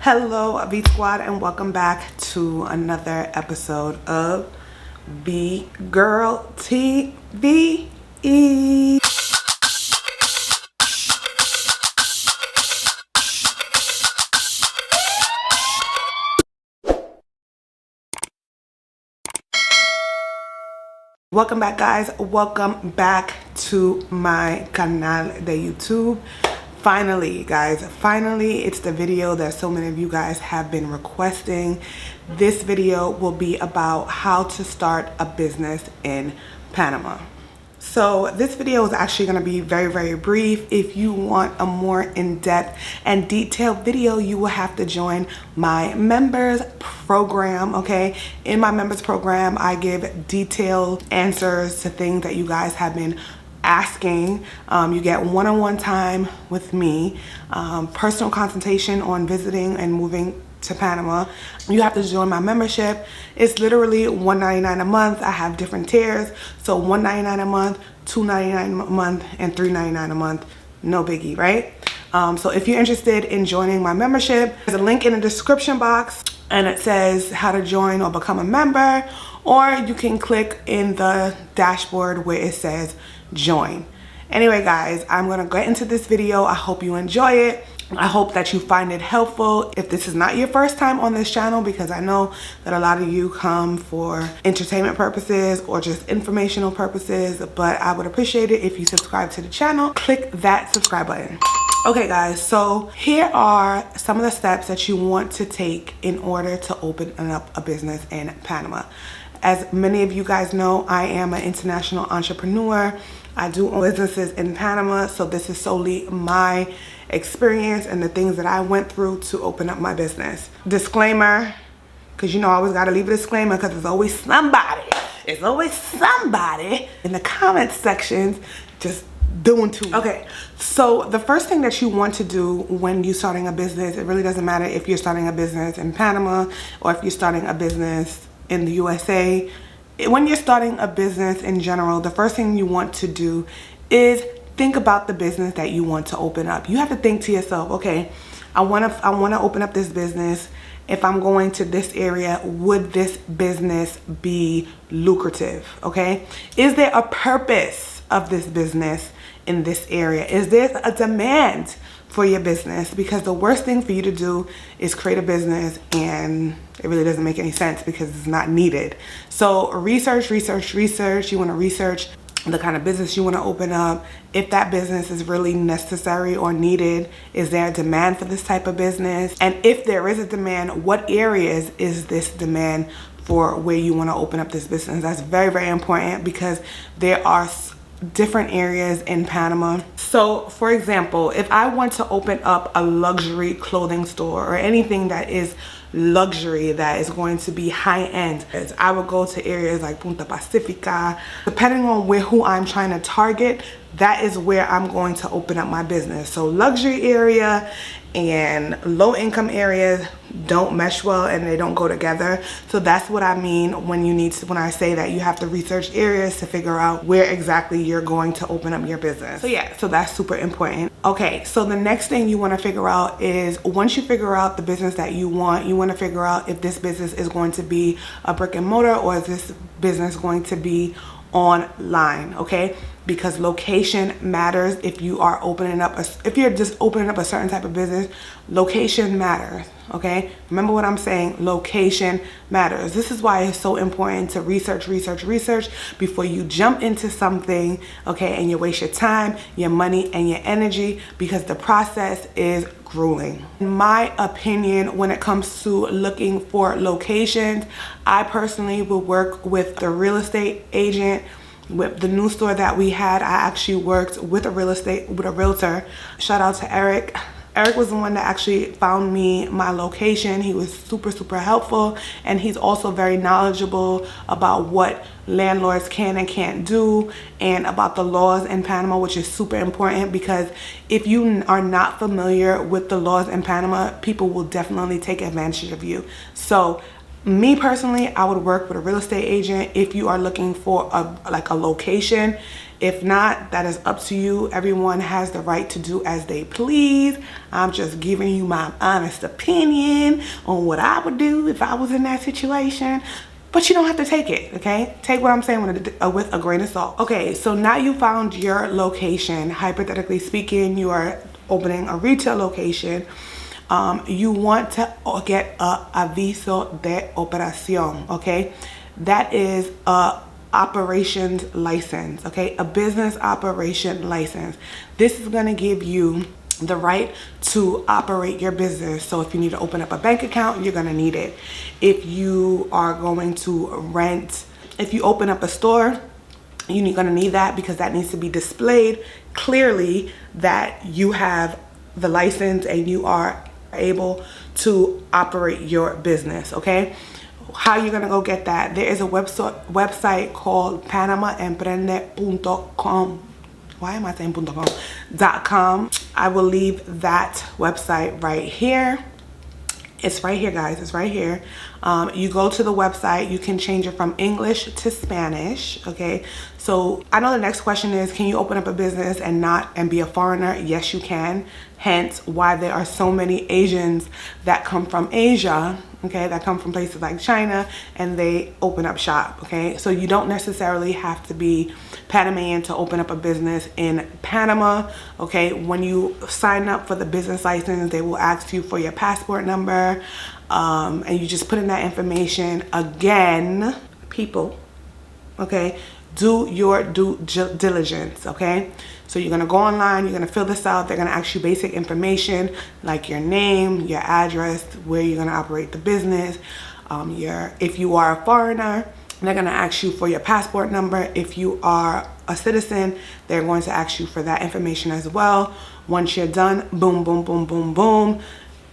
Hello V Squad, and welcome back to another episode of VGIRLTV. Welcome back, guys. Welcome back to my canal de YouTube. Finally, guys, it's the video that so many of you guys have been requesting. This video will be about how to start a business in Panama. So this video is actually going to be very brief. If you want a more in-depth and detailed video, you will have to join my members program. Okay, in my members program, I give detailed answers to things that you guys have been asking. You get one-on-one time with me, personal consultation on visiting and moving to Panama. You have to join my membership. It's literally $1.99 a month. I have different tiers, so $1.99 a month, $2.99 a month, and $3.99 a month. No biggie, right? So if you're interested in joining my membership, there's a link in the description box and it says how to join or become a member, or you can click in the dashboard where it says join. Anyway, guys, I'm gonna get into this video. I hope you enjoy it. I hope that you find it helpful. If this is not your first time on this channel, because I know that a lot of you come for entertainment purposes or just informational purposes, but I would appreciate it if you subscribe to the channel. Click that subscribe button. Okay, guys, so here are some of the steps that you want to take in order to open up a business in Panama. As many of you guys know, I am an international entrepreneur. I do own businesses in Panama, so this is solely my experience and the things that I went through to open up my business. Disclaimer, because you know I always got to leave a disclaimer, because there's always somebody in the comment sections just doing too. Okay, so the first thing that you want to do when you're starting a business, it really doesn't matter if you're starting a business in Panama or if you're starting a business in the USA. When you're starting a business in general, the first thing you want to do is think about the business that you want to open up. You have to think to yourself, okay, I want to open up this business. If I'm going to this area, would this business be lucrative? Okay, is there a purpose of this business in this area? Is there a demand for your business? Because the worst thing for you to do is create a business and it really doesn't make any sense because it's not needed. So research. You want to research the kind of business you want to open up. If that business is really necessary or needed, is there a demand for this type of business? And if there is a demand, what areas is this demand for where you want to open up this business? That's very important, because there are different areas in Panama. So for example, if I want to open up a luxury clothing store or anything that is luxury, that is going to be high-end, I would go to areas like Punta Pacifica. Depending on who I'm trying to target, that is where I'm going to open up my business. So luxury area and low income areas don't mesh well and they don't go together. So that's what I mean when I say that you have to research areas to figure out where exactly you're going to open up your business. So yeah, so that's super important. Okay, so the next thing you want to figure out is, once you figure out the business that you want to figure out if this business is going to be a brick and mortar or is this business going to be online. Okay, because location matters. If you are if you're just opening up a certain type of business, location matters. Okay, remember what I'm saying, location matters. This is why it's so important to research before you jump into something, okay, and you waste your time, your money, and your energy, because the process is grueling. In my opinion, when it comes to looking for locations, I personally will work with the real estate agent. With the new store that we had, I actually worked with a realtor. Shout out to Eric. Eric was the one that actually found me my location. He was super helpful, and he's also very knowledgeable about what landlords can and can't do and about the laws in Panama, which is super important, because if you are not familiar with the laws in Panama, people will definitely take advantage of you. So me personally, I would work with a real estate agent if you are looking for a location If not, that is up to you. Everyone has the right to do as they please. I'm just giving you my honest opinion on what I would do if I was in that situation. But you don't have to take it, okay? Take what I'm saying with a grain of salt. Okay, so now you found your location. Hypothetically speaking, you are opening a retail location. You want to get a aviso de operación, okay? That is a operations license, okay? A business operation license. This is gonna give you the right to operate your business. So if you need to open up a bank account, you're gonna need it. If you are going to rent, if you open up a store, you're gonna need that, because that needs to be displayed clearly that you have the license and you are able to operate your business, okay? How you're gonna go get that? There is a website called panamaemprende.com. Why am I saying .com? I will leave that website right here. It's right here, guys. It's right here. You go to the website. You can change it from English to Spanish, okay? So I know the next question is, can you open up a business and be a foreigner? Yes, you can. Hence why there are so many Asians that come from Asia, okay, that come from places like China, and they open up shop, okay? So you don't necessarily have to be Panamanian to open up a business in Panama, okay? When you sign up for the business license, they will ask you for your passport number, and you just put in that information. Again, people, okay? Do your due diligence, okay? So you're gonna go online, you're gonna fill this out. They're gonna ask you basic information like your name, your address, where you're gonna operate the business. If you are a foreigner, they're gonna ask you for your passport number. If you are a citizen, they're going to ask you for that information as well. Once you're done, boom, boom, boom, boom, boom,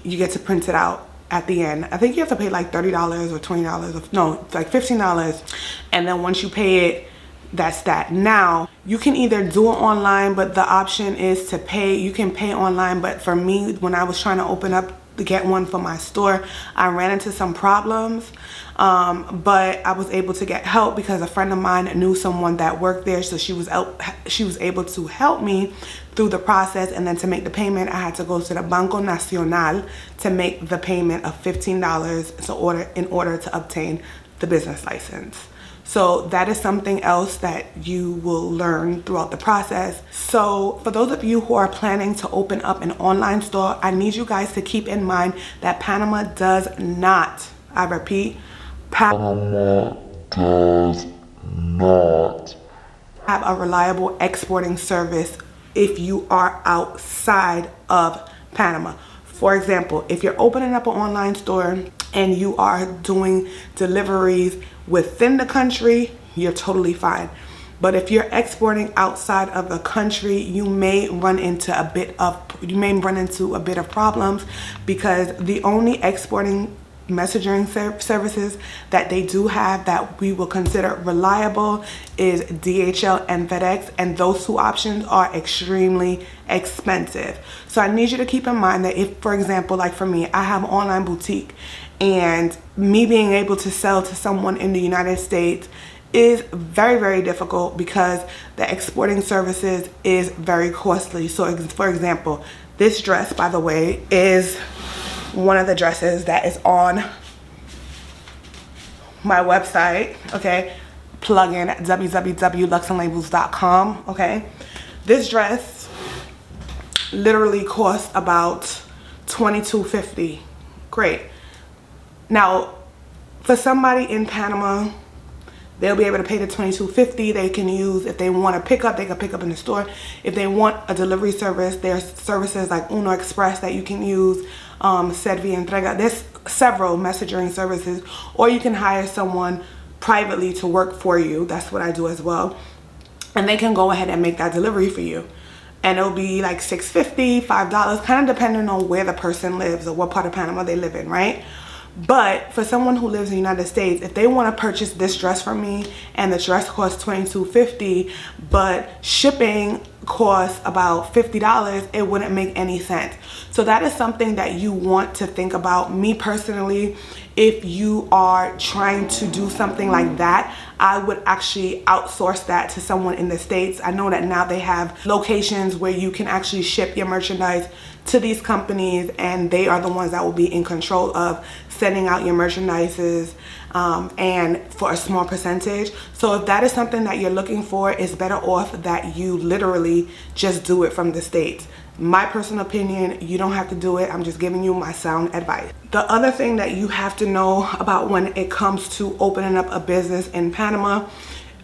you get to print it out at the end. I think you have to pay like $30 or $20, no, it's like $15. And then once you pay it, that's that. Now, you can either do it online, but the option is to pay. You can pay online, but for me, when I was trying to open up to get one for my store, I ran into some problems, but I was able to get help because a friend of mine knew someone that worked there, so she was able to help me through the process. And then to make the payment, I had to go to the Banco Nacional to make the payment of $15 in order to obtain the business license. So that is something else that you will learn throughout the process. So for those of you who are planning to open up an online store, I need you guys to keep in mind that Panama does not, I repeat, Panama does not have a reliable exporting service if you are outside of Panama. For example, if you're opening up an online store and you are doing deliveries within the country, you're totally fine. But if you're exporting outside of the country, you may run into a bit of problems, because the only exporting messaging services that they do have that we will consider reliable is DHL and FedEx, and those two options are extremely expensive. So I need you to keep in mind that if, for example, like for me, I have an online boutique, and me being able to sell to someone in the United States is very, very difficult because the exporting services is very costly. So for example, this dress, by the way, is one of the dresses that is on my website, okay? Plug in www.luxandlabels.com, okay? This dress literally costs about $22.50. Great. Now, for somebody in Panama, they'll be able to pay the $22.50. They can use, if they want to pick up, they can pick up in the store. If they want a delivery service, there's services like Uno Express that you can use, Servi Entrega. There's several messaging services, or you can hire someone privately to work for you. That's what I do as well. And they can go ahead and make that delivery for you. And it'll be like $6.50, $5, kind of depending on where the person lives or what part of Panama they live in, right? But for someone who lives in the United States, if they want to purchase this dress from me and the dress costs $22.50, but shipping costs about $50, it wouldn't make any sense. So that is something that you want to think about. Me personally, if you are trying to do something like that, I would actually outsource that to someone in the States. I know that now they have locations where you can actually ship your merchandise to these companies, and they are the ones that will be in control of sending out your merchandises, and for a small percentage. So if that is something that you're looking for, it's better off that you literally just do it from the States. My personal opinion, you don't have to do it. I'm just giving you my sound advice. The other thing that you have to know about when it comes to opening up a business in Panama,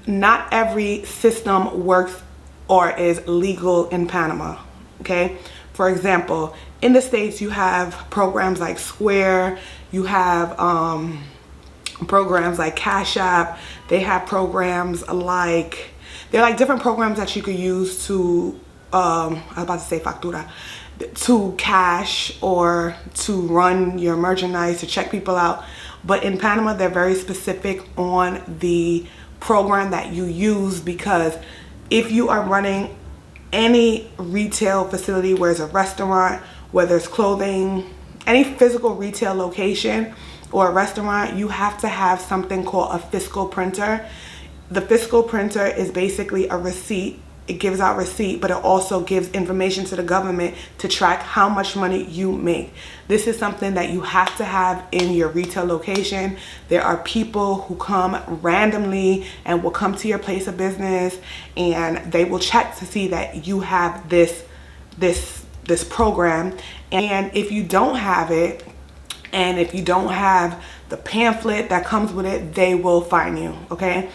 not every system works or is legal in Panama, okay? For example, in the States, you have programs like Square, you have programs like Cash App, they have programs like, they're like different programs that you could use to, I was about to say factura, to cash or to run your merchandise, to check people out. But in Panama, they're very specific on the program that you use, because if you are running any retail facility, whether it's a restaurant, whether it's clothing, any physical retail location or a restaurant, you have to have something called a fiscal printer. The fiscal printer is basically a receipt. It gives out receipt, but it also gives information to the government to track how much money you make. This is something that you have to have in your retail location. There are people who come randomly and will come to your place of business, and they will check to see that you have this program. And if you don't have it, and if you don't have the pamphlet that comes with it, they will fine you, okay?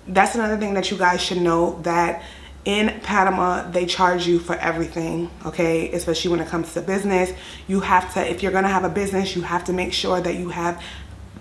That's another thing that you guys should know, that in Panama, they charge you for everything, okay? Especially when it comes to business. You have to, if you're gonna have a business, you have to make sure that you have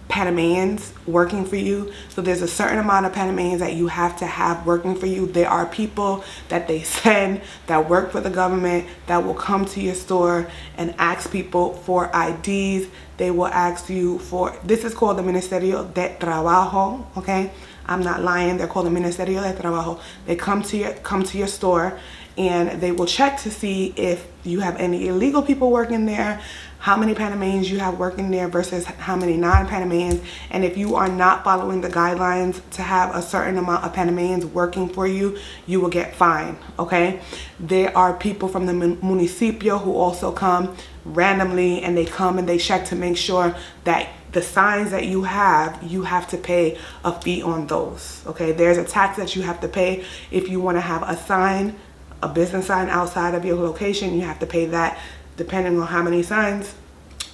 Panamanians working for you. So there's a certain amount of Panamanians that you have to have working for you. There are people that they send that work for the government that will come to your store and ask people for IDs. They will ask you for, this is called the Ministerio de Trabajo, okay? I'm not lying, they're called the Ministerio de Trabajo. They come to your store, and they will check to see if you have any illegal people working there, how many Panamanians you have working there versus how many non-Panamanians. And if you are not following the guidelines to have a certain amount of Panamanians working for you, you will get fined, okay? There are people from the municipio who also come randomly, and they come and they check to make sure that the signs that you have to pay a fee on those, okay? There's a tax that you have to pay. If you want to have a sign, a business sign outside of your location, you have to pay that. Depending on how many signs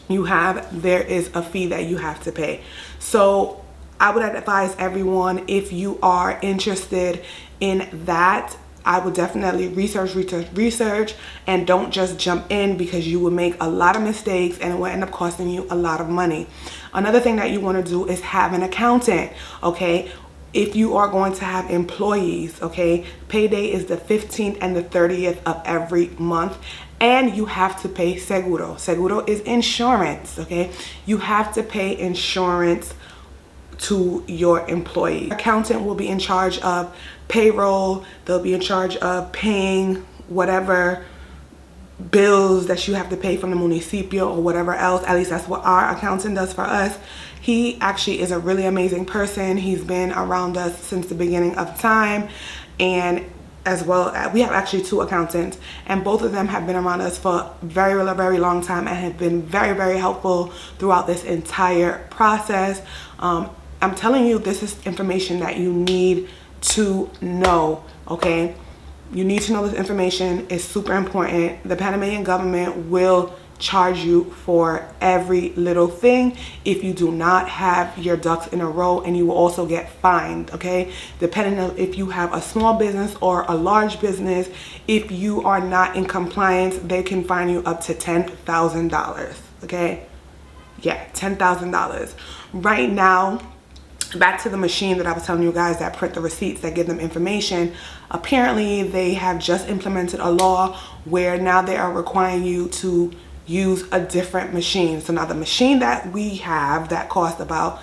you have, there is a fee that you have to pay. So I would advise everyone, if you are interested in that, I would definitely research, and don't just jump in, because you will make a lot of mistakes and it will end up costing you a lot of money. Another thing that you want to do is have an accountant, okay? If you are going to have employees, okay, payday is the 15th and the 30th of every month, and you have to pay seguro. Seguro is insurance, okay? You have to pay insurance to your employee. Accountant will be in charge of payroll. They'll be in charge of paying whatever bills that you have to pay from the municipio or whatever else. At least that's what our accountant does for us. He actually is a really amazing person. He's been around us since the beginning of time, and as well, we have actually two accountants, and both of them have been around us for a very long time and have been very helpful throughout this entire process. I'm telling you, this is information that you need to know, okay? You need to know this information. It's super important. The Panamanian government will charge you for every little thing if you do not have your ducks in a row, and you will also get fined, okay? Depending on if you have a small business or a large business, if you are not in compliance, they can fine you up to $10,000, okay? Yeah, $10,000. Right now, back to the machine that I was telling you guys that print the receipts that give them information. Apparently, they have just implemented a law where now they are requiring you to use a different machine. So now the machine that we have that cost about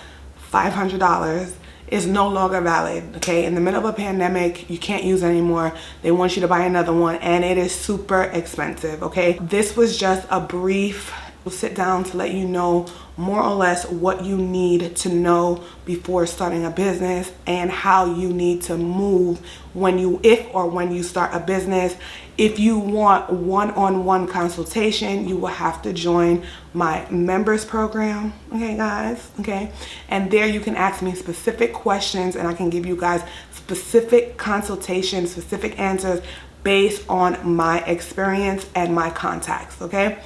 $500 is no longer valid. Okay, in the middle of a pandemic, you can't use it anymore. They want you to buy another one, and it is super expensive. Okay, this was just a brief sit down to let you know more or less what you need to know before starting a business and how you need to move when you start a business. If you want one-on-one consultation, you will have to join my members program. Okay, guys. Okay, and there you can ask me specific questions and I can give you guys specific consultations, specific answers based on my experience and my contacts. Okay,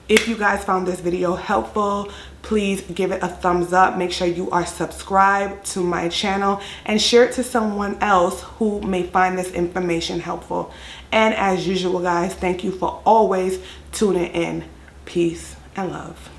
if you guys found this video helpful, please give it a thumbs up. Make sure you are subscribed to my channel and share it to someone else who may find this information helpful. And as usual, guys, thank you for always tuning in. Peace and love.